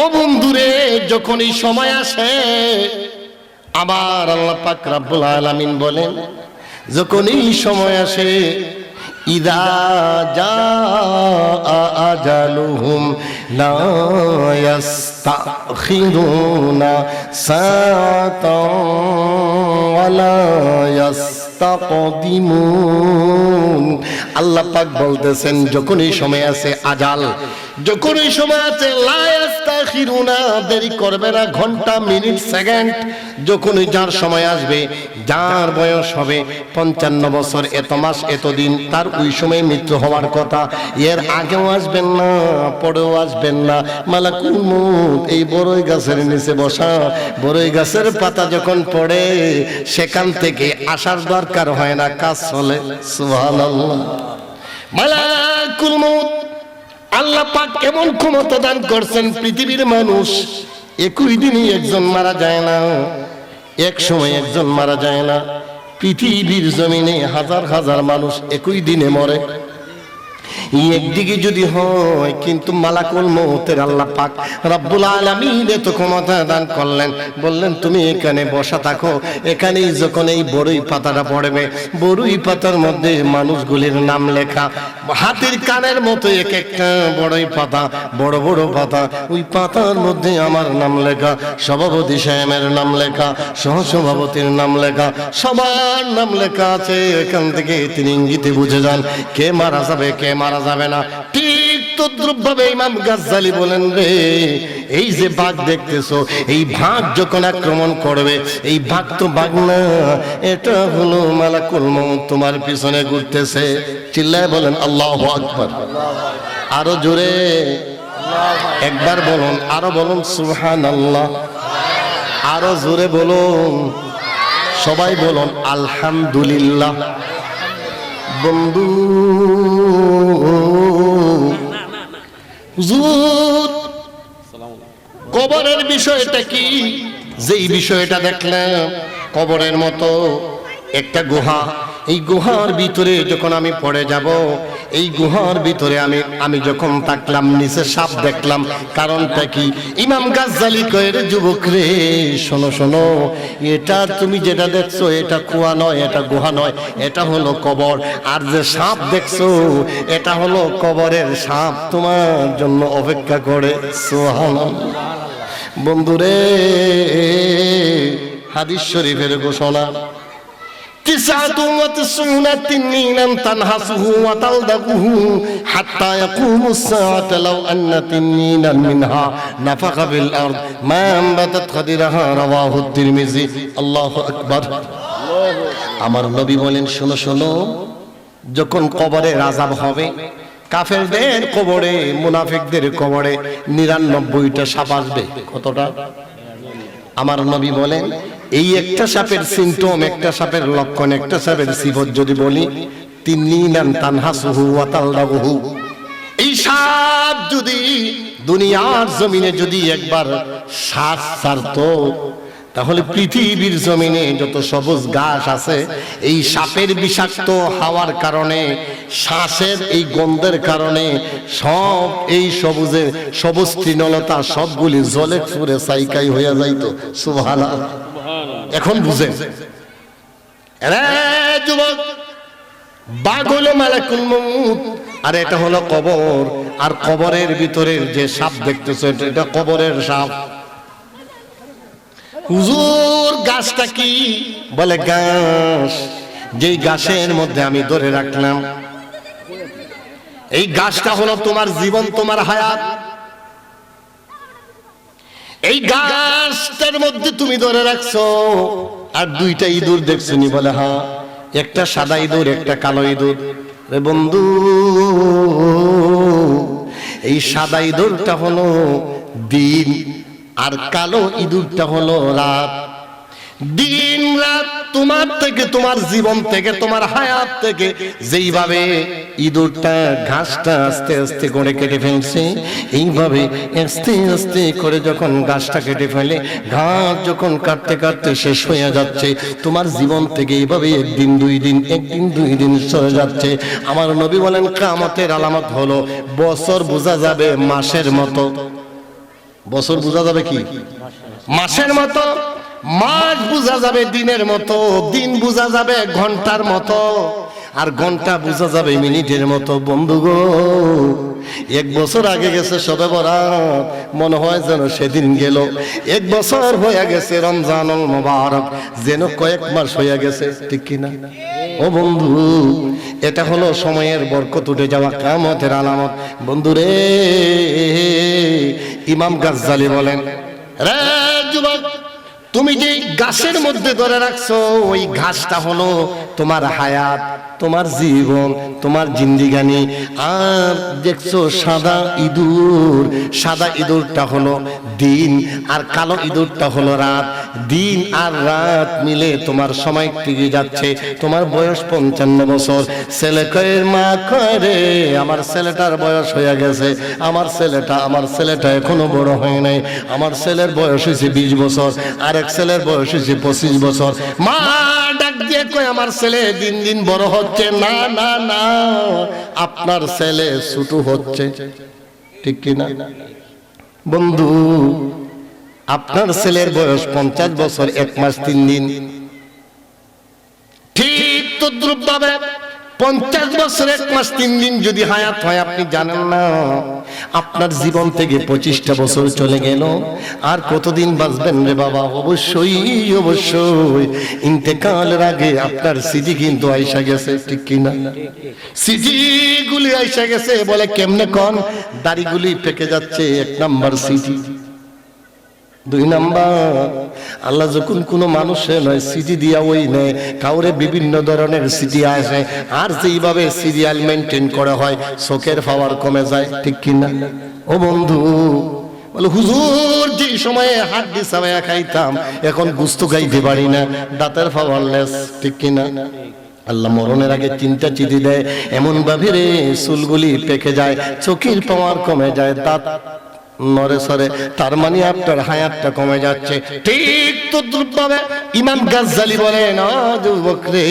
ও বন্ধুরে, যখন এই সময় আসে, আবার আল্লাহ পাক রব্বুল আলামিন বলেন, যখন এই সময় আসে, ইদা জাআ আজালুহুম লা ইস্তাখিরুনা সাআতান ওয়া লা ইস্তাকদিমুন। আল্লাহ পাক বলতেছেন, যখন এই সময় আছে আজাল, যখন এই সময় আছে লা ইস্তাখিরুনা, দেরি করবে না ঘন্টা মিনিট সেকেন্ড। যখন যার সময় আসবে, যার বয়স হবে 55 বছর, এত মাস এত দিন, তার ওই সময় মৃত্যু হওয়ার কথা। এর আগেও আসবেন না, পরেও আসবেন না। মালাকুল মউত এই বড়ই গাছের নিচে বসা, বড়ই গাছের পাতা যখন পড়ে, সেখান থেকে আসার দরকার হয় না, কাজ চলে। সুবহানাল্লাহ। মালাকুল মউত আল্লাহ পাক কেমন ক্ষমতা দান করছেন। পৃথিবীর মানুষ একই দিনই একজন মারা যায় না, এক সময় একজন মারা যায় না। পৃথিবীর জমিনে হাজার হাজার মানুষ একই দিনে মরে। একদিকে যদি হয়, কিন্তু মালাকুল মউতের আল্লাহ পাক রব্বুল আলামিন এত ক্ষমতা দান করলেন, বললেন তুমি এখানে বসা থাকো। এখানেই যখন এই বড়ই পাতাটা পড়বে, বড়ই পাতার মধ্যে মানুষগুলির নাম লেখা, হাতের কানের মতো এক একটা বড়ই পাতা, বড় বড় পাতা। ওই পাতার মধ্যে আমার নাম লেখা, সভাপতি সাহেবের নাম লেখা, সহসভাপতির নাম লেখা, সবার নাম লেখা আছে। এখান থেকে তিনি ইঙ্গিতে বুঝে যান কে মারা যাবে, কে মারা যাবে না। ঠিক তদ্রুপভাবে ইমাম গাজ্জালী বলেন, রে এই যে বাঘ দেখতেছো, এই বাঘ যখন আক্রমণ করবে, এই বাঘ তো বাঘ না, এটা হলো মালাকুল মউত তোমার পিছনে ঘুরতেছে। চিল্লায় বলেন আল্লাহু আকবার। আরো জোরে একবার বলুন, আরো বলুন সুবহানাল্লাহ। আরো জোরে বলুন, সবাই বলুন আলহামদুলিল্লাহ। বন্ধু, হুজুর কবরের বিষয়টা কি? যেই বিষয়টা দেখলাম, কবরের মতো একটা গুহা, এই গুহার ভিতরে যখন আমি পড়ে যাব, এই গুহার ভিতরে আমি যখন থাকলাম, নিচে সাপ দেখলাম। কারণটা কি? ইমাম গাজ্জালী কয়, রে যুবক রে, শোনো শোনো, এটা তুমি যেটা দেখছো, এটা কুয়া নয়, এটা গুহা নয়, এটা হলো কবর। আর যে সাপ দেখছো, এটা হলো কবরের সাপ, তোমার জন্য অপেক্ষা করে। সুবহানাল্লাহ। বন্ধুরে, হাদিস শরীফের ঘোষণা, 99 تنينا تنهسه وتلدغه حتى يقوم الساعة لو أن تنينا منها نفخ في الأرض ما أنبتت خضرها رواه الترمذي। الله أكبر। আমার নবী বলেন, শোনো শোনো, যখন কবরে আযাব হবে, কাফেরদের কবরে, মুনাফিকদের কবরে 99টা সাপ আসবে। কতটা? আমার নবী বলেন, এই একটা সাপের সিম্পটম, একটা সাপের লক্ষণ, একটা সাপের সিফত যদি বলি, তিন্নিনান তানহাসুহু ওয়া তালদাগুহু, এই সাপ যদি দুনিয়ার জমিনে যদি একবার শ্বাস ছাড়তো, তাহলে পৃথিবীর জমিনে যত সবুজ ঘাস আছে, এই সাপের বিষাক্ত হাওয়ার কারণে, শ্বাসের এই গন্ধের কারণে, সব এই সবুজ তৃণলতা সবগুলি জলে পুড়ে ছাইকাই হয়ে যাইতো। সুবহানাল্লাহ। এখন বুঝেন, যুবক, বাঘ হলো মালাকুল মউত, আর এটা হলো কবর। আর কবরের ভিতরের যে সাপ দেখতেছো, এটা কবরের সাপ। হুজুর গাছটা কি? বলে গাছ, যেই গাছের মধ্যে আমি ধরে রাখলাম, এই গাছটা হলো তোমার জীবন, তোমার হায়াত। এই গাছটার মধ্যে তুমি ধরে রাখছো। আর দুইটা ইঁদুর দেখছো নি? বলে হ্যাঁ, একটা সাদা ইঁদুর, একটা কালো ইঁদুর। রে বন্ধু, এই সাদা ইঁদুরটা হলো দিন, আর কালো ইঁদুরটা হলো রাত। দিন রাত তোমার থেকে, তোমার জীবন থেকে, তোমার হায়াত থেকে যেইভাবে ইঁদুরটা ঘাসটা আস্তে আস্তে করে কেটে ফেলছে, এইভাবে আস্তে আস্তে করে যখন ঘাসটা কেটে ফেলে, ঘাস যখন কাটতে কাটতে শেষ হয়ে যাচ্ছে, তোমার জীবন থেকে এইভাবে একদিন দুই দিন, একদিন দুই দিন চলে যাচ্ছে। আমার নবী বলেন, কিয়ামতের আলামত হলো বছর বোঝা যাবে মাসের মতো। বছর বোঝা যাবে কি মাসের মতো, মাস বোঝা যাবে দিনের মতো, দিন বোঝা যাবে ঘন্টার মতো, আর ঘন্টা বোঝা যাবে মিনিটের মতো। বন্ধু গো, 1 বছর আগে গেছে শবে বরাত, মনে হয় যেন সেদিন গেল। 1 বছর হয়ে গেছে রমজানুল মুবারক, যেন কয়েক মাস হয়ে গেছে, ঠিক কিনা? ও বন্ধু, এটা হলো সময়ের বরকত উঠে যাওয়া, কিয়ামতের আলামত। বন্ধুরে, ইমাম গাজ্জালি বলেন, রে যুবক, তুমি যে ঘাসের মধ্যে ধরে রাখছো, ওই ঘাসটা হলো তোমার হায়াত, তোমার জীবন, তোমার জিন্দিগানি। আর দেখছো সাদা ইঁদুর, সাদা ইঁদুরটা হলো দিন, আর কালো ইঁদুরটা হলো রাত। দিন আর রাত মিলে তোমার সময় টিকে যাচ্ছে। তোমার বয়স 55 বছর। ছেলে কয়, মা কয়, রে আমার ছেলেটার বয়স হয়ে গেছে, আমার ছেলেটা এখনো বড় হয় নাই, আমার ছেলের বয়স হয়েছে 20 বছর, আরেক ছেলের বয়স হয়েছে 25 বছর। মা ডাক দিয়ে কয়, আমার ছেলে দিন দিন বড় হচ্ছে। না না না, আপনার ছেলে ছোট হচ্ছে, ঠিক কিনা? বন্ধু, আপনার ছেলের বয়স 50 বছর 1 মাস 3 দিন। ঠিক তদ্রুপ ভাবে 50 বছর 1 মাস 3 দিন যদি হায়াত হয়, আপনি জানেন না আপনার জীবন থেকে 25টা বছর চলে গেল। আর কতদিন বাঁচবেন রে বাবা? অবশ্যই ইন্তেকালের আগে আপনার সিটি কিন্তু আইসা গেছে, ঠিক কিনা? সিটি গুলি আইসা গেছে। বলে কেমনে কোন? দাড়িগুলি পেকে যাচ্ছে, 1 নাম্বার সিটি। 2 নাম্বার, আল্লাহ যখন কোনো মানুষে নয় সিটি দিয়া ওই নেয়, কাউরে বিভিন্ন ধরনের সিটি আসে, আর যেইভাবে সিরিয়াল মেনটেন করা হয়, চোখের পাওয়ার কমে যায়, ঠিক কিনা? ও বন্ধু, বলে হুজুর, যে সময়ে হাড্ডি চাবাইয়া খাইতাম, এখন গুস্ত খাইতে পারি না, দাঁতের পাওয়ার লেস, ঠিক কিনা? আল্লাহ মরণের আগে 3টা চিঠি দেয়, এমন ভাবে রে চুলগুলি পেকে যায়, চোখের পাওয়ার কমে যায়, দাঁত নরে সরে, তার মানে আপনার হায়াতটা কমে যাচ্ছে। ঠিক তদ্রুপ ভাবে ইমাম গাজ্জালি বলেন, যুবক রে,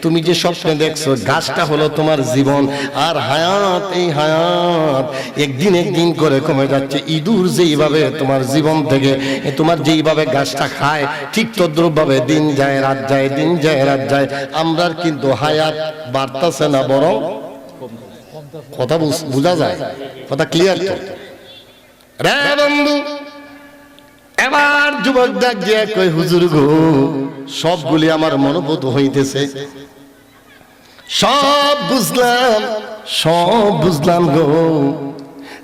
তুমি যে স্বপ্নে দেখছো, গাছটা হলো তোমার জীবন, আর হায়াত, এই হায়াত একদিন করে কমে যাচ্ছে। ইঁদুর যেইভাবে তোমার জীবন থেকে তোমার যেইভাবে গাছটা খায়, ঠিক তদ্রুপ ভাবে দিন যায় রাত যায়, দিন যায় রাত যায়। আমরা কিন্তু হায়াত বাড়তাছে না, বরং কথা বোঝা যায়, কথা ক্লিয়ার তো? রে বন্ধু, এবার যুবক ডাক দিয়ে কই, হুজুর গো, সবগুলি আমার মনোবোধ হইতেছে, সব বুঝলাম গো।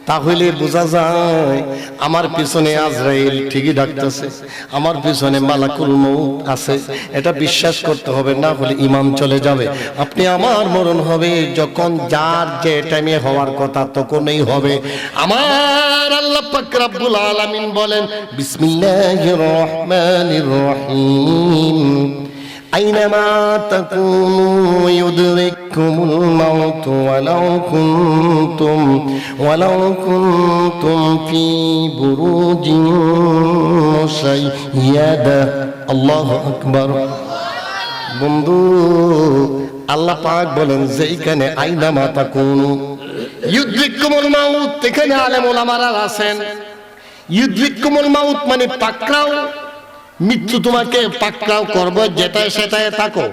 তাহলে বোঝা যায় আমার পিছনে আজরাইল ঠিকই ডাকতেছে, আমার পিছনে মালাকুল মউত আছে। এটা বিশ্বাস করতে হবে, না হলে ঈমান চলে যাবে। আপনি আমার মরণ হবে যখন যার যে টাইমে হওয়ার কথা তখনই হবে। আমার আল্লাহ পাক রব্বুল আলামিন বলেন, বিসমিল্লাহির রহমানির রহিম, আইনামা তাকুনু ইউদরিকুমুল মাউত ওয়ালাউ কুনতুম ফি বুরুজিন মুশাইয়াদা। আল্লাহু আকবার। বন্ধু, আল্লাহ পাক বলেন, যেইখানে আইনামা তাকুনু ইউদরিকুমুল মাউত, এখানে আলেম ওলামারা আছেন। ইউদরিকুমুল মাউত মানে পাকড়াও, মৃত্যু তোমাকে পাকড়াও করবে, যেটায় সেটায় থাকো।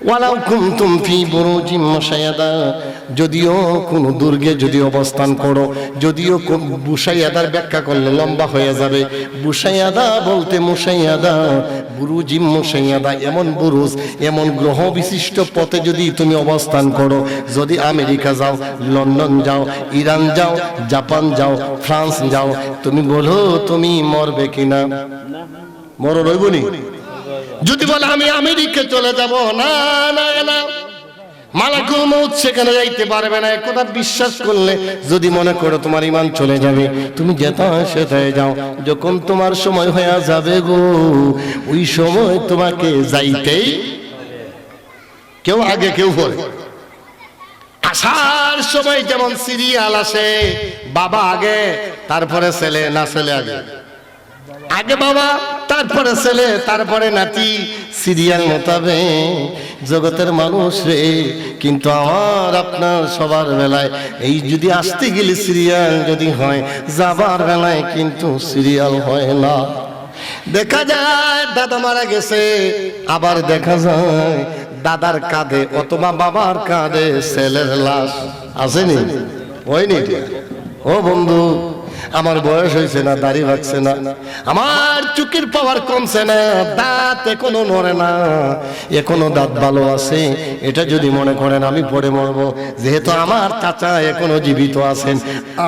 ওয়ালাউ কুনতুম ফি বুরুজিন মুশাইয়াদা, যদিও কোনো দুর্গে যদি অবস্থান করো, যদিও বুশাইয়াদার ব্যাখ্যা করলে লম্বা হয়ে যাবে। বুশাইয়াদা বলতে মুশাইয়াদা, বুরুজিন মুশাইয়াদা এমন বুরুজ, এমন গ্রহ বিশিষ্ট পথে যদি তুমি অবস্থান করো, যদি আমেরিকা যাও, লন্ডন যাও, ইরান যাও, জাপান যাও, ফ্রান্স যাও, তুমি বলো তুমি মরবে কিনা? মরণ হইবনি? যদি বলে আমি আমেরিকা চলে যাব, না না না, মালাকুল মউত সেখানে যাইতে পারবে না। একথা বিশ্বাস করলে যদি মনে করো তোমার ঈমান চলে যাবে, তুমি যেটা সেটাই যাও। যখন তোমার সময় হয়ে যাবে গো, ওই সময় তোমাকে যাইতেই, কেউ আগে কেউ পরে। আসার সময় যেমন সিরিয়াল আসে, বাবা আগে, তারপরে ছেলে, না ছেলে আগে, আগে বাবা, তারপরে ছেলে, তারপরে নাতি, সিরিয়াল মোতাবেক জগতের মানুষ রে। কিন্তু আমার আপনার সবার বেলায় এই যদি আসতে গেলে সিরিয়াল যদি হয়, যাবার বেলায় কিন্তু সিরিয়াল হয় না। দেখা যায় দাদা মারা গেছে, আবার দেখা যায় দাদার কাঁধে অথবা বাবার কাঁধে ছেলের লাশ। আসেনি? হয়নি? ও বন্ধু, আমার বয়স হয়েছে না, দাড়ি ভাগছে না, আমার চোখের পাওয়ার কমছে না, দাঁত এখনো নড়ে না, এখনো দাঁত ভালো আছে, এটা যদি মনে করেন আমি পরে মরবো, যেহেতু আমার চাচা এখনো জীবিত আছেন,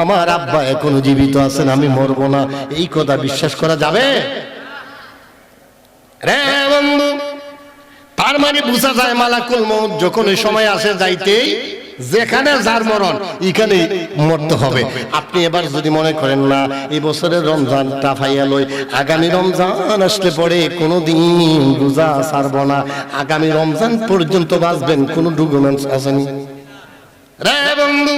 আমার আব্বা এখনো জীবিত আছেন, আমি মরবো না, এই কথা বিশ্বাস করা যাবে রে বন্ধু? তার মানে বুঝা যায় মালাকুল মউত যখন এই সময় আসে যাইতেই, যেখানে যার মরণ এখানে মরতে হবে। আপনি এবার যদি মনে করেন না এই বছরের রমজানটা ফাইয়া লই, আগামী রমজান আসলে পরে কোনোদিন রোজা ছাড়বো না, আগামী রমজান পর্যন্ত বাঁচবেন, কোনো ডকুমেন্টস আসেনি রে বন্ধু।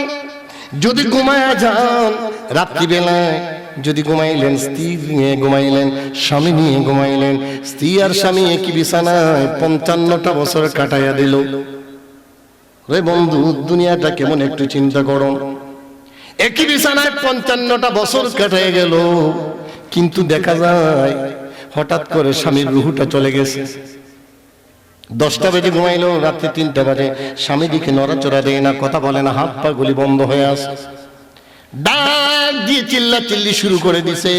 যদি ঘুমায়া যান রাত্রিবেলায়, যদি ঘুমাইলেন, স্ত্রী নিয়ে ঘুমাইলেন, স্বামী নিয়ে ঘুমাইলেন, স্ত্রী আর স্বামী একই বিছানায় 55টা বছর কাটাইয়া দিল রে বন্ধু, দুনিয়াটা কেমন একটু চিন্তা করো। একই বিছানায় 55টা বছর কাটাইয়া গেল, কিন্তু দেখা যায় হঠাৎ করে স্বামীর রুহুটা চলে গেছে। 10টা বেজে ঘুমাইলো, রাত্রে 3টা বাজে, স্বামী দিকে নড়াচড়া দেয় না, কথা বলে না, হাত পা গুলি বন্ধ হয়ে আসে, ডাক দিয়ে চিল্লা চিল্লি শুরু করে দিছে।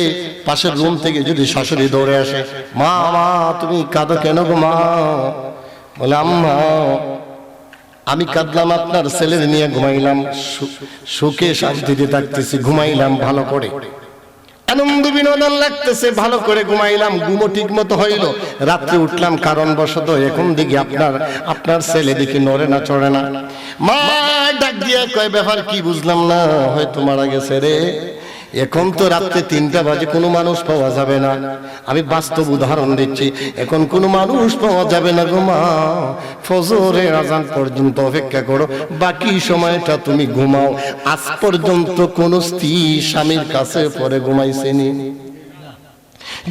পাশের রুম থেকে যদি শাশুড়ি দৌড়ে আসে, মা মা তুমি কাঁদো কেন গো মা? বলে আম্মা আমি কাঁদলাম, আপনার ছেলের নিয়ে ঘুমাইলাম, সুখে শান্তিতে থাকতেছি, ঘুমাইলাম ভালো করে, আনন্দ বিনোদন লাগতেছে, ভালো করে ঘুমাইলাম, ঘুমো ঠিক মতো হইল, রাত্রে উঠলাম কারণবশত, এখন দেখি আপনার ছেলে দেখি নড়ে না চড়ে না। মা ডাক দিয়ে কয় ব্যাপার কি? বুঝলাম না, হয়তো মারা গেছে রে। এখন তো রাত্রে 3টা বাজে, কোনো মানুষ পাওয়া যাবে না, আমি বাস্তব উদাহরণ দিচ্ছি, এখন কোনো মানুষ পাওয়া যাবে না গো মা, ফজরের আজান পর্যন্ত অপেক্ষা করো, বাকি সময়টা তুমি ঘুমাও। আজ পর্যন্ত কোন স্ত্রী স্বামীর কাছে পরে ঘুমাইছেনি?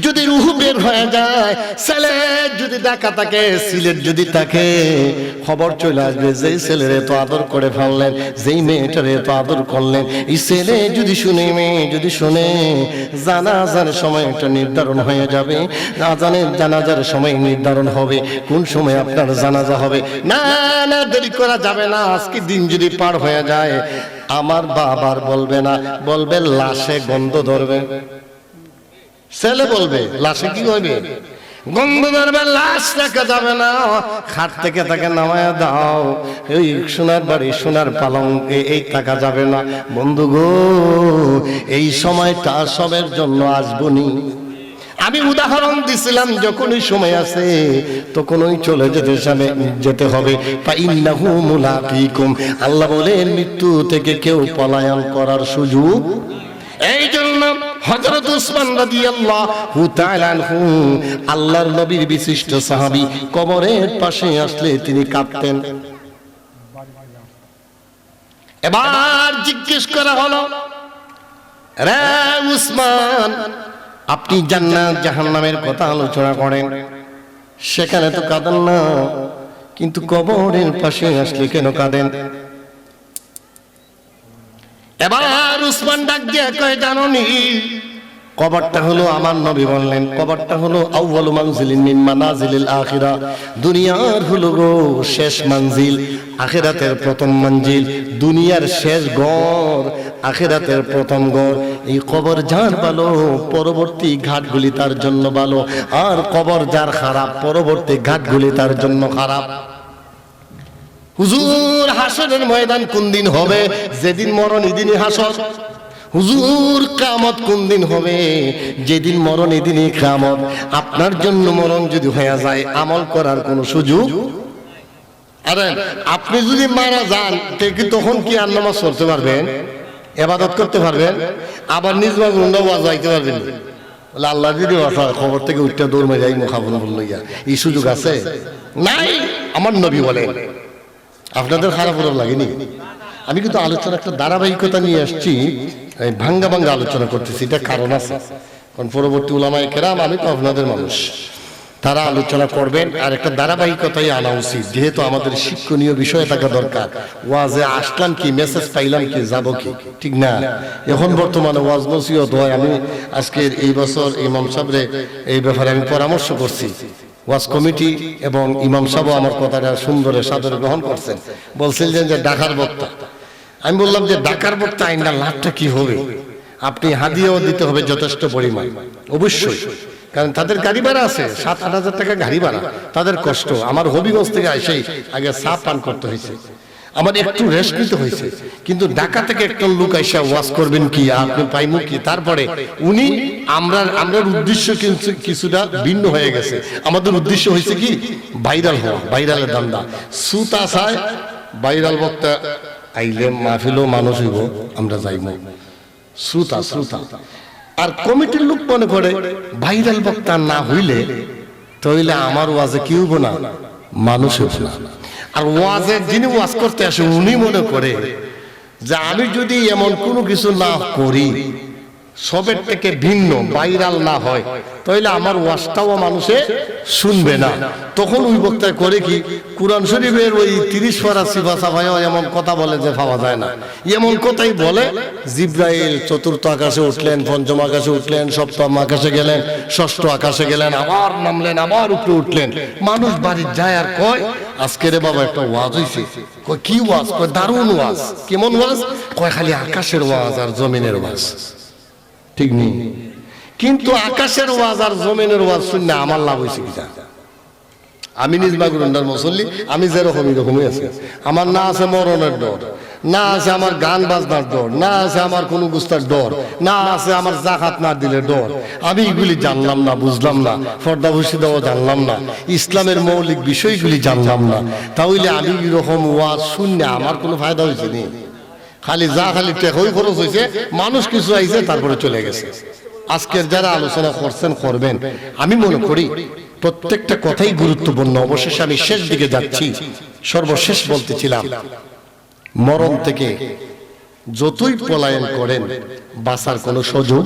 যদি রুহু বের হয়ে যায়, ছেলে যদি দেখা থাকে, সিলেট যদি থাকে, খবর চলে আসবে যেই ছেলের এত আদর করে ফেললেন, যেই মেয়েটার এত আদর করলেন, এই ছেলে যদি শুনে, মেয়ে যদি শুনে, জানাজার সময় একটা নির্ধারণ হয়ে যাবে, জানাজার সময় নির্ধারণ হবে, কোন সময় আপনার জানাজা হবে। না না, দেরি করা যাবে না, আজকে দিন যদি পার হয়ে যায়, আমার বাবার বলবে না, বলবে লাশে গন্ধ ধরবে। ছেলে বলবে লাশে কি হইবে? গন্ধ ধরবে, লাশ রাখা যাবে না, খাট থেকে তাকে নামায়া দাও, এই সোনার বাড়ি সোনার পালং এই থাকা যাবে না। বন্ধু গো, এই সময়টা সবের জন্য আসবনি। আমি উদাহরণ দিছিলাম, যখনই সময় আছে তখনই চলে যেতে হবে। ফাইন্নাহু মুলাকিকুম, আল্লাহ বলেন মৃত্যু থেকে কেউ পলায়ন করার সুযোগ। এই জন্য হযরত উসমান রাদিয়াল্লাহু তাআলা আনহু, আল্লাহর নবীর বিশিষ্ট সাহাবী, কবরের পাশে আসলে তিনি কাঁদতেন। এবার জিজ্ঞেস করা হলো, রে উসমান, আপনি জান্নাত জাহান্নামের কথা আলোচনা করেন, সেখানে তো কাঁদেন না, কিন্তু কবরের পাশে আসলে কেন কাঁদেন? এবার উসমান ডাক দিয়ে কয়, জানোনি কবরটা হলো, আমার নবী বললেন কবরটা হলো আউয়ালু মানজিলিন মিন মানাজিলিল আখিরা, দুনিয়ার হলো গো শেষ মঞ্জিল, আখিরাতের প্রথম মঞ্জিল, দুনিয়ার শেষ ঘর, আখিরাতের প্রথম ঘর। এই কবর যার ভালো, পরবর্তী ঘাটগুলি তার জন্য ভালো, আর কবর যার খারাপ, পরবর্তী ঘাটগুলি তার জন্য খারাপ। হুজুর হাসরের ময়দান কোন দিন হবে? যেদিন মরণ এদিনই হাসর। হুজুর কিয়ামত কোন দিন হবে? যেদিন মরণ এদিনই কিয়ামত। আপনার জন্য মরণ যদি হয়ে যায়, আমল করার কোনো সুযোগ। আরে আপনি যদি মারা যান, তখন কি আর নামাজ পড়তে পারবেন, ইবাদত করতে পারবেন, আবার নিজ গুন্ডা বাজাইতে পারবেন? বলে আল্লাহ যদি খবর থেকে উঠতে দৌড় মেরে যাই মুখাবন বললো, এই সুযোগ আছে? নাই। আমার নবী বলেন। আপনাদের খারাপ লাগেনি? আমি কিন্তু আলোচনা একটা ধারাবাহিকতা নিয়ে আসছি, ভাঙ্গা ভাঙ্গা আলোচনা করতেছি, এটা কারণ আছে। কারণ পরবর্তী উলামায়ে কেরাম, আমি তো আপনাদের মানুষ, তারা আলোচনা করবেন। আর একটা ধারাবাহিকতাই আনা উচিত, যেহেতু আমাদের শিক্ষণীয় বিষয় থাকা দরকার। ওয়াজে আসলাম কি, মেসেজ পাইলাম কি, যাব কি, ঠিক না? এখন বর্তমানে ওয়াজ নসিহত হয়। আমি আজকে এই বছর ইমাম সাহেবরে এই ব্যাপারে আমি পরামর্শ করছি। ওয়াজ কমিটি এবং ইমাম সাহেব আমার কথাটা সুন্দরে সাদরে গ্রহণ করছেন। বলছিলেন যে ঢাকার বক্তা। আমি বললাম যে ঢাকার বক্তা আইনটা লাভটা কি হবে? আপনি হাদিয়াও দিতে হবে যথেষ্ট পরিমাণ, অবশ্যই, কারণ তাদের গাড়ি ভাড়া আছে, 7-8 হাজার টাকা গাড়ি ভাড়া, তাদের কষ্ট। আমার হবিগঞ্জ থেকে এসেই আগে চা পান করতে হয়েছে, আমার একটু রেস্ট নিতে হয়েছে। কিন্তু ঢাকা থেকে একটা লোক আইসা ওয়াজ করবেন কি, আপনি পাইমু কি? তারপরে উনি আমরার উদ্দেশ্য কিছুটা ভিন্ন হয়ে গেছে। আমাদের উদ্দেশ্য হয়েছে কি, ভাইরাল হওয়া, ভাইরালের ধান্দা। সুত আসায় ভাইরাল বক্তা আইলে মাহফিলও মানুষ হইব, আমরা যাইব, শ্রোতা। আর কমিটির লোক মনে করে ভাইরাল বক্তা না হইলে তাহলে আমার ওয়াজে কি হইব না, মানুষ হইব না। আর ওয়াজে যিনি ওয়াজ করতে আসে উনি মনে করে যে আমি যদি এমন কোনো কিছু না করি, সবের থেকে ভিন্ন, ভাইরাল না হয়, তাহলে আমার ওয়াজটাও মানুষে শুনবে না। তখন ওই বক্তা করে কি, কুরআন শরীফের ওই 30 পারা সিফা সাফায়ও এমন কথা বলে যে পাওয়া যায় না। এমন কথাই বলে, জিব্রাইল 4th আকাশে উঠলেন, 5ম আকাশে উঠলেন, 7ম আকাশে গেলেন, 6ষ্ঠ আকাশে গেলেন, আবার নামলেন, আবার উপরে উঠলেন। মানুষ বাড়ি যায় আর কয় আজকে রে বাবা একটা ওয়াজ হইছে। কয় কি ওয়াজ? কয় দারুণ ওয়াজ। কেমন ওয়াজ? কয় খালি আকাশের ওয়াজ আর জমিনের ওয়াজ। ঠিক নেই, কিন্তু আকাশের ওয়াজ আর জমিনের ওয়াজ শুনলে আমার লাভ হয়েছে কিনা? আমি নিজ মাগুরন্ডার মুসল্লি, আমি যেরকম এরকমই আছি। আমার না আছে মরণের ডর, না আছে আমার গান বাজনার ডর, না আছে আমার কোনো গুস্তার ডর, না আছে আমার জাকাত না দিলে ডর। আমি এগুলি জানলাম না, বুঝলাম না, পর্দা বসিদাও জানলাম না, ইসলামের মৌলিক বিষয়গুলি জানলাম না। তাহলে আমি এরকম ওয়াজ শুনলে আমার কোনো ফায়দা হয়েছে নি? খালি টেকই খরচ হয়েছে, মানুষ কিছু আইছে তারপরে চলে গেছে। আজকের যারা আলোচনা করছেন করবেন, আমি মনে করি প্রত্যেকটা কথাই গুরুত্বপূর্ণ। অবশেষে আমি শেষ দিকে যাচ্ছি। সর্বশেষ বলতেছিলাম, মরণ থেকে যতই পলায়ন করেন বাঁচার কোনো সুযোগ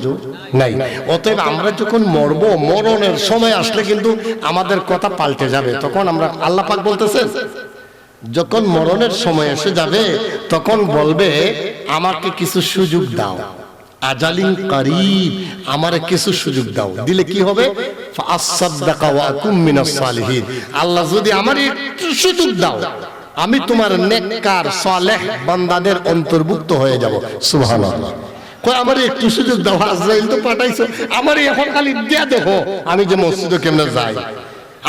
নাই। অতএব আমরা যখন মরবো, মরণের সময় আসলে কিন্তু আমাদের কথা পাল্টে যাবে। তখন আমরা, আল্লাহ পাক বলতেছেন, যখন মরণের সময় এসে যাবে তখন বলবে আমাকে কিছু সুযোগ দাও, আজালিন করিব, আমারে কিছু সুযোগ দাও। দিলে কি হবে? ফাআসাদদাকা ওয়া আকুম মিনাস সালিহিন। আল্লাহ যদি আমারে একটু সুযোগ দাও, আমি তোমার নেককার সালেহ বান্দাদের অন্তর্ভুক্ত হয়ে যাব। সুবহানাল্লাহ। কয় আমারে একটু সুযোগ দাও, আজরাইল তো পাঠাইছো, আমারে এখন খালি দিয়া দেখো আমি যে মসজিদে কেমনে যাই,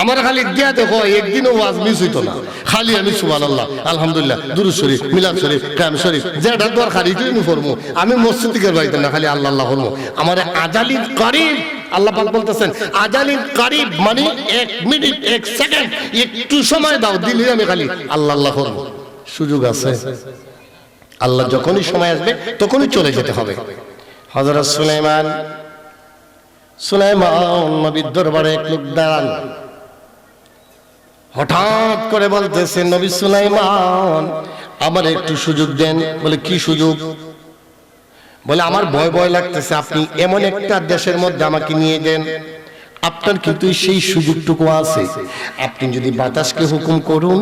আমার খালি দিয়া দেখো, একদিনও ওয়াজ মিস হইতো না। খালি আমি সুবহানাল্লাহ, আলহামদুলিল্লাহ, দুরূদ শরীফ, মিলাদ শরীফ, কায়াম শরীফ, যেটা দরকার এটাই আমি করবো। আমি মসজিদ থেকে বাইতে না, খালি আল্লাহ আল্লাহ করবো। আমার আজালিন করিব, আল্লাহ পাক বলতেছেন আজালিন করিব মানে 1 মিনিট 1 সেকেন্ড, একটু সময় দাও, দিলে আমি খালি আল্লাহ আল্লাহ করবো। সুযোগ আছে, আল্লাহ যখনই সময় আসবে তখনই চলে যেতে হবে। হযরত সুলাইমান নবীর দরবারে এক লোক দাঁড়ান, হঠাৎ করে বলতেছে, নবী সুলাইমান আমার একটু সুযোগ দেন। বলে কি সুযোগ? বলে আমার ভয় ভয় লাগতেছে, আপনি এমন একটা দেশের মধ্যে আমাকে নিয়ে দেন, আপনার কিন্তু সেই সুযোগটুকু আছে। আপনি যদি বাতাসকে হুকুম করুন,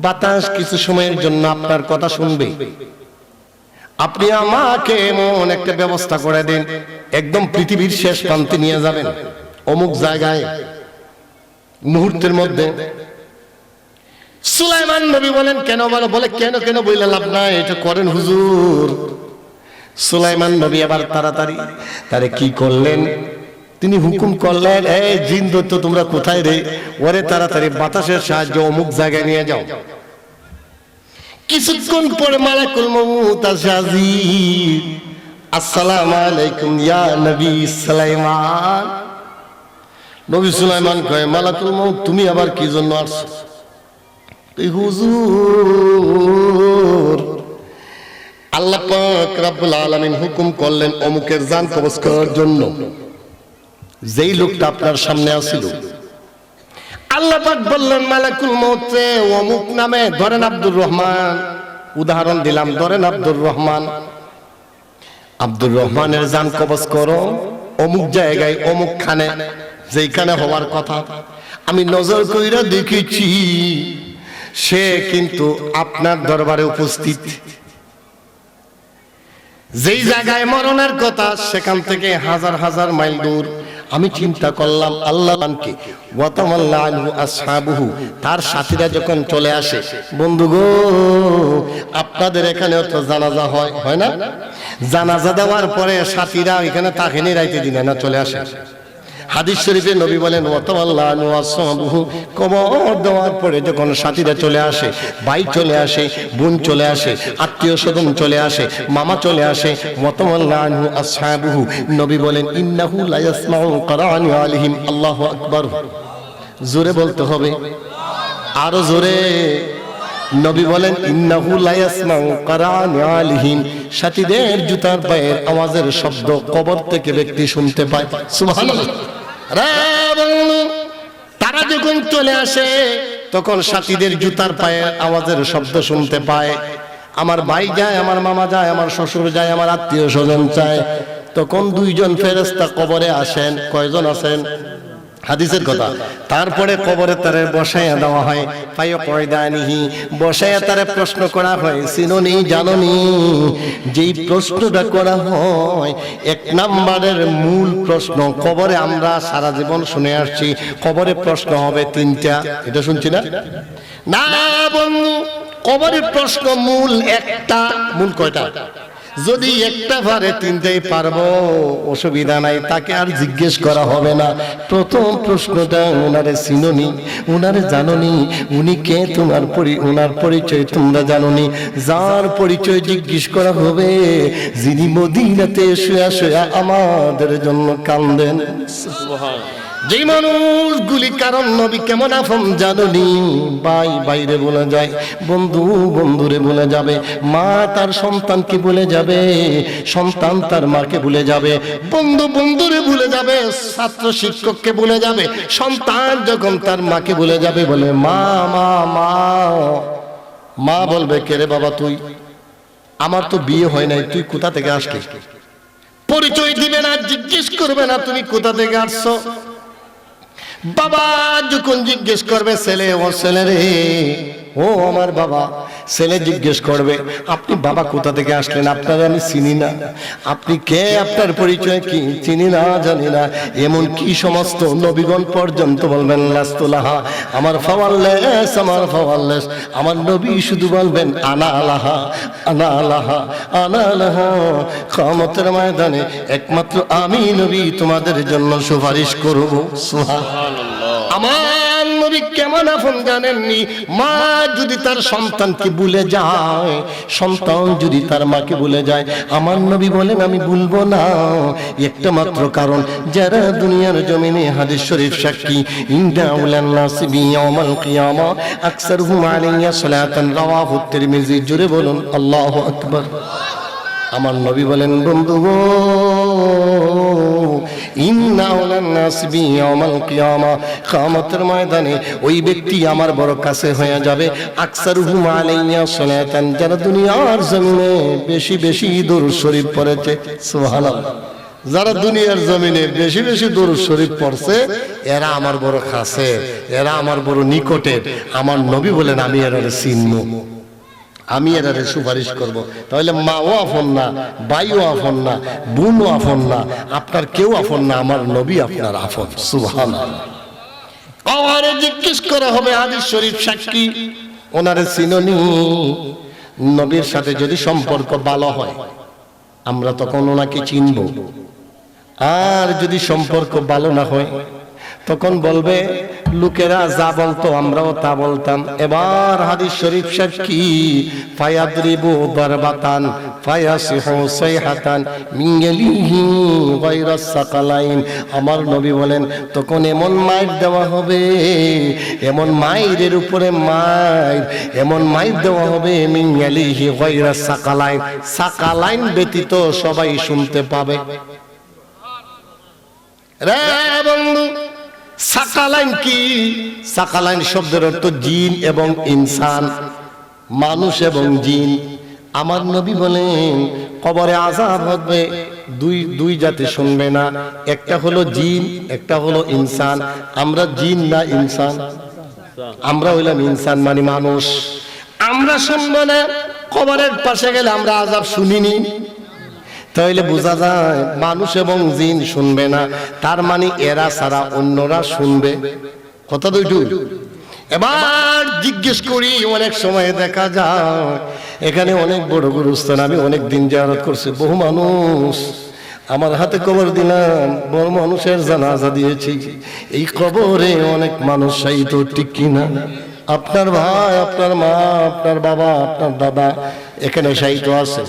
বাতাস কিছু সময়ের জন্য আপনার কথা শুনবে। আপনি আমাকে এমন একটা ব্যবস্থা করে দেন, একদম পৃথিবীর শেষ প্রান্তে নিয়ে যাবেন, অমুক জায়গায়, মুহূর্তের মধ্যে। সুলাইমান নবী বলেন কেন? বলে কেন কেন বইলে লাভ নাই, এটা করেন হুজুর। সুলাইমান নবী আবার তাড়াতাড়ি তারে কি করলেন? তিনি হুকুম করলেন, এই জিন দৈত্য তোমরা কোথায় রে? ওরে তাড়াতাড়ি বাতাসের সাহায্যে অমুক জায়গায় নিয়ে যাও। কিছুক্ষণ পরে মালাকুল মউত আসে হাজির। আসসালামু আলাইকুম ইয়া নবী সুলাইমান। নবী সুলাইমান কয়, মালাকুল মউত তুমি আবার কি জন্য আসছো? হুজুর আল্লাহ পাক রব্বুল আলামিন হুকুম করলেন অমুকের জান কবজ করার জন্য। যেই লোকটা আপনার সামনে আসিল, আল্লাহ পাক বললেন মালাকুল মউতে অমুক নামে, ধরেন আব্দুর রহমান, উদাহরণ দিলাম, ধরেন আব্দুর রহমান, আব্দুর রহমানের জান কবজ করো। অমুক জায়গায় অমুক খানে যেখানে হওয়ার কথা আমি নজর কইরা দেখেছি সে কিন্তু আপনার দরবারে উপস্থিত। যেই জায়গায় মরণের কথা সেখান থেকে হাজার হাজার মাইল দূর। আমি চিন্তা করলাম আল্লাহকে ওয়াতামাল্লা আনহু আসহাবুহু, তার সাথীরা যখন চলে আসে, বন্ধু গো আপনাদের এখানেও তো জানাজা হয় না? জানাজা দেওয়ার পরে সাথীরা এখানে তাকে নিরাইতে দিনে না, চলে আসে। হাদিস শরীফে নবী বলেন ওয়াতামাল্লা আনহু আসহাবুহু, কবর দেওয়ার পরে যখন সাথীরা চলে আসে, ভাই চলে আসে, বোন চলে আসে, আত্মীয় স্বজন চলে আসে, মামা চলে আসে, ওয়াতামাল্লা আনহু আসহাবুহু, নবী বলেন ইন্নাহু লা ইয়াসমাউ করানি আলাইহিম। আল্লাহু আকবার, জোরে বলতে হবে, আরো জোরে। নবী বলেন ইন্নাহু লা ইয়াসমাউ করানি আলাইহিম, সাথীদের জুতার পায়ের আওয়াজের শব্দ কবর থেকে ব্যক্তি শুনতে পায়। সুবহানাল্লাহ। তারা যখন চলে আসে তখন সাথীদের জুতার পায়ের আওয়াজের শব্দ শুনতে পায়। আমার ভাই যায়, আমার মামা যায়, আমার শ্বশুর যায়, আমার আত্মীয় স্বজন যায়। তখন দুইজন ফেরেশতা কবরে আসেন। কয়জন আছেন? হাদিসের কথা। তারপরে কবরে তারে বসাইয়া দেওয়া হয়, পায়ে কয়দানিহি, বসাইয়া তারে প্রশ্ন করা হয়, চিনোনি জানোনি? যেই প্রশ্নটা করা হয় এক নাম্বারের মূল প্রশ্ন, কবরে আমরা সারা জীবন শুনে আসছি কবরে প্রশ্ন হবে তিনটা, এটা শুনছি না? না বন্ধু, কবরের প্রশ্ন মূল একটা। মূল কয়টা? যদি একটা পারে তিনটাই পারবো, অসুবিধা নাই, তাকে আর জিজ্ঞেস করা হবে না। প্রথম প্রশ্নটা, ওনারে চিনোনি, ওনারে জানোনি, উনি কে, ওনার পরিচয় তোমরা জানোনি? যার পরিচয় জিজ্ঞেস করা হবে, যিনি মদিনাতে শুয়া শুয়া আমাদের জন্য কান্দেন। যে মানুষগুলি কারণ নবী কেমন আপন জানোনি? ভাই বাইরে বলে যায়, বন্ধু বন্ধুরে বলে যাবে, মা তার সন্তানকে বলে যাবে, সন্তান তার মাকে ভুলে যাবে, বন্ধু বন্ধুরে ভুলে যাবে, ছাত্র শিক্ষককে ভুলে যাবে, সন্তান যখন তার মাকে ভুলে যাবে বলে মা মা মা, মা বলবে কে রে বাবা তুই? আমার তো বিয়ে হয় নাই, তুই কোথা থেকে আসলি? পরিচয় দিবে না, জিজ্ঞেস করবে না তুমি কোথা থেকে আসছো। বাবা যখন জিজ্ঞেস করবে ছেলে, ও ছেলে রে, ও আমার বাবা, ছেলে জিজ্ঞেস করবে আপনি বাবা কোথা থেকে আসলেন? আপনার আমি চিনি না। আপনি কে? আপনার পরিচয় কি? চিনি না, জানি না। এমন কি সমস্ত নবীগণ পর্যন্ত বলবেন লাস্তুলাহা, আমার ফাওয়াল্লেস, আমার ফাওয়াল্লেস। আমার নবী শুধু বলবেন আনা আলাহা, আনা আলাহা, আনা আলাহা। কিয়ামতের ময়দানে একমাত্র আমি নবী তোমাদের জন্য সুপারিশ করব। সুবহানাল্লাহ। আমার নবী কেমন আপন জানেননি? মা যদি তার সন্তানকে ভুলে যায়, সন্তান যদি তার মাকে ভুলে যায়, আমার নবী বলেন আমি ভুলবো না। একটা মাত্র কারণ, যারা দুনিয়ার জমিনে, হাদিস শরীফ সাক্ষী, ইনদা উলান নাস বিয়াউমাল কিয়ামা আকসারুহুম আলাইয়া সালাতান, রাওয়াহু তিরমিজি। জোরে বলুন আল্লাহু আকবার। আমার নবী বলেন বন্ধু গো, ইন্না উলান নাস বিয়াউমাল কিয়ামা, কিয়ামতের ময়দানে ওই ব্যক্তি আমার বড় কাছে হয়ে যাবে, আকসারুহুম আলাইয়া সালাতান, যারা দুনিয়ার জমিনে বেশি বেশি দরুদ শরীফ পড়েছে। সুবহানাল্লাহ। যারা দুনিয়ার জমিনে বেশি বেশি দরুদ শরীফ পড়ছে এরা আমার বড় কাছে, এরা আমার বড় নিকটের। আমার নবী বলেন আমি এরা চিনবো, আমি এরা সুপারিশ করব। তাহলে মাও আপন না, ভাইও আপন না, বোনও আপন না, আপনার কেউ আপন না, আমার নবী আপনার আপন। সুবহানাল্লাহ। আরে জিজ্ঞেস করা হবে, হাদিস শরীফ সাক্ষী, ওনারে চিনোনি? নবীর সাথে যদি সম্পর্ক ভালো হয় আমরা তখন ওনাকে চিনব, আর যদি সম্পর্ক ভালো না হয় তখন বলবে লোকেরা যা বলতো আমরাও তা বলতাম। এবার হাদিস শরীফ সাক্ষী, ফায়াদরিবু দারবাতান ফায়াসিহু সাইহাতান মিন ইয়ালিহি গায়রা সাকালাইন। আমার নবী বলেন তখন এমন মাইর দেওয়া হবে, এমন মাইরের উপরে মাইর, এমন মাইর দেওয়া হবে, মিন ইয়ালিহি গায়রা সাকালাইন, সাকালাইন ব্যতীত সবাই শুনতে পাবে। রে বন্ধু, সাকালাইন কি? সাকালাইন শব্দের অর্থ জিন এবং ইনসান, মানুষ এবং জিন। আমার নবী বলেন কবরে আযাব হবে, দুই জাতি শুনবে না, একটা হলো জিন, একটা হলো ইনসান। আমরা জিন না ইনসান? আমরা হইলাম ইনসান, মানে মানুষ। আমরা শুনবো না, কবরের পাশে গেলে আমরা আযাব শুনিনি, তাইলে বোঝা যায় মানুষ এবং জিন শুনবে না, তার মানে এরা ছাড়া অন্যরা শুনবে। কথা দুইটু। এবার জিজ্ঞেস করি, অনেক সময় দেখা যায় এখানে অনেক বড় গুরুস্থান, আমি অনেক দিন জিয়ারত করছি, বহু মানুষ আমার হাতে কবর দিলাম, বড় মানুষের জানাজা দিয়েছি, এই কবরে অনেক মানুষ শায়িত, ঠিক কিনা? আপনার ভাই, আপনার মা, আপনার বাবা, আপনার দাদা এখানে শায়িত আছে।